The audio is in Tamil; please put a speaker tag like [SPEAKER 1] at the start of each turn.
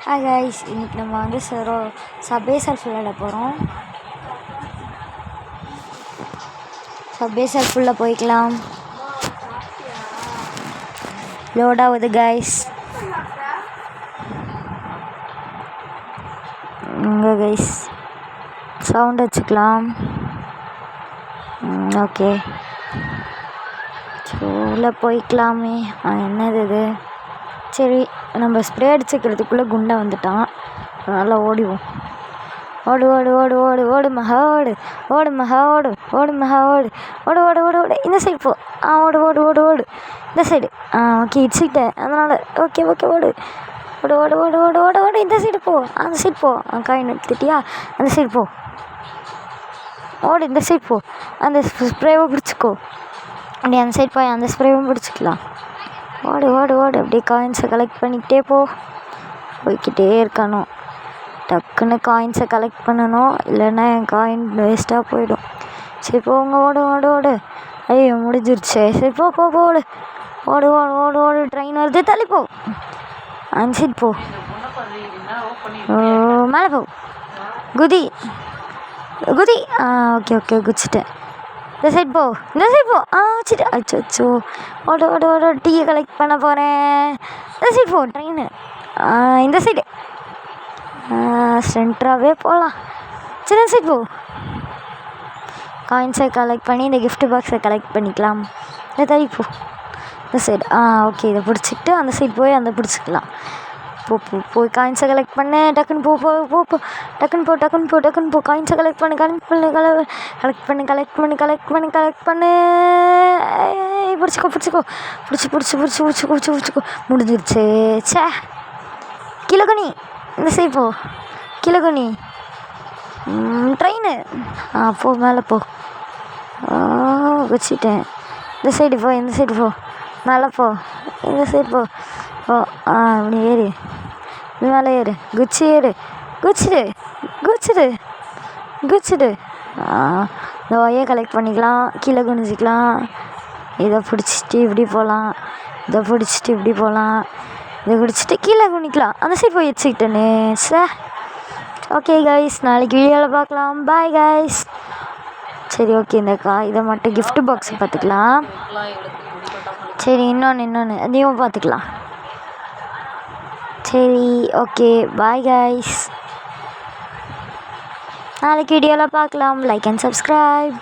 [SPEAKER 1] ஹாய் கைஸ், இன்றைக்கி நம்ம வந்து சப்வே சர்ஃப் விளையாட போகிறோம். சப்வே சர்ஃபுள்ள போய்க்கலாம். லோட் ஆகுது கைஸ். இங்கே கைஸ் சவுண்ட் வச்சுக்கலாம். ஓகே, ஸோ உள்ளே போய்க்கலாமே. என்னது இது? சரி, நம்ம ஸ்ப்ரே அடிச்சுக்கிறதுக்குள்ளே குண்டை வந்துட்டான். நல்லா ஓடிவோம். ஓடு ஓடு ஓடு ஓடு ஓடு மகா ஓடு, ஓடு மகா ஓடு, ஓடு மகா ஓடு, ஓடு ஓடு ஓடு ஓடு. இந்த சைடு போ. ஓடு ஓடு ஓடு ஓடு. இந்த சைடு. ஓகே, இடிச்சுக்கிட்டேன். அதனால் ஓகே ஓகே ஓடு ஓடு ஓடு ஓடு ஓடு ஓடு ஓடு. இந்த சைடு போ, அந்த சைடு போ. காயின் எடுத்துட்டியா? அந்த சைடு போ. ஓடு, இந்த சைடு போ. அந்த ஸ்ப்ரேவை பிடிச்சிக்கோ. அப்படி அந்த சைடு போய் அந்த ஸ்ப்ரேவும் பிடிச்சிக்கலாம். ஓடு ஓடு ஓடு. அப்படியே காயின்ஸை கலெக்ட் பண்ணிக்கிட்டே போய்கிட்டே இருக்கணும். டக்குன்னு காயின்ஸை கலெக்ட் பண்ணணும், இல்லைன்னா என் காயின் வேஸ்ட்டாக போயிடும். சரி போங்க, ஓடு ஓடு ஓடு. ஐயோ முடிஞ்சிருச்சு. சரி போ போ ஓடு ஓடு ஓடு ஓடு ஓடு. ட்ரெயின் வருது, தள்ளி போ. அந்த சைடு போ. மேலே போ. குதி குதி. ஓகே ஓகே, குதிச்சிட்டேன். இந்த சைடு போ, இந்த சைடு போ. வச்சுட்டு அச்சோ. ஓடு ஓடு ஓடு. டீயை கலெக்ட் பண்ண போகிறேன். இந்த சைடு போ. ட்ரெயின் இந்த சைடு. சென்ட்ராகவே போகலாம். சரி, இந்த சைடு போ. காயின்ஸை கலெக்ட் பண்ணி இந்த கிஃப்ட் பாக்ஸை கலெக்ட் பண்ணிக்கலாம். இந்த தள்ளி போ. இந்த சைடு. ஓகே, இதை பிடிச்சிக்கிட்டு அந்த சைடு போய் அந்த பிடிச்சிக்கலாம். போய் காயின்ஸை கலெக்ட் பண்ண. டக்குன்னு போ போ போ போ. டக்குன்னு போ டக்குன்னு போ டக்குன்னு போ. காயின்ஸை கலெக்ட் பண்ணு கலெக்ட் பண்ணு கலெக்ட் பண்ணு கலெக்ட் பண்ணு கலெக்ட் பண்ணு கலெக்ட் பண்ணு. பிடிச்சிக்கோ பிடிச்சிக்கோ. பிடிச்சிக்கோ. முடிஞ்சிருச்சு. சே, கிலோகுனி. இந்த சைடு போ. கிலோகுனி. ட்ரெயின். போ, மேலே போ. வச்சுட்டேன். இந்த சைடு போ, இந்த சைடு போ. மேலே போ. இந்த சைடு போ. அப்படி ஏறு. மேலே ஏறு. குச்சி ஏறு. குச்சிடு. இந்த ஒய்யை கலெக்ட் பண்ணிக்கலாம். கீழே குனிஞ்சிக்கலாம். இதை பிடிச்சிட்டு இப்படி போகலாம். இதை பிடிச்சிட்டு இப்படி போகலாம். இதை பிடிச்சிட்டு கீழே குனிக்கலாம். அந்த சைடு போய் வச்சுக்கிட்டேன்னு. சார், ஓகே கைஸ், நாளைக்கு வீடியோவில் பார்க்கலாம். Bye guys. சரி ஓகே, இதை மட்டும் கிஃப்ட் பாக்ஸ் பார்த்துக்கலாம். சரி, இன்னொன்று அதையும் பார்த்துக்கலாம். சரி ஓகே, பாய் கைஸ். நாளைக்கு வீடியோவில் பார்க்கலாம். Like and subscribe.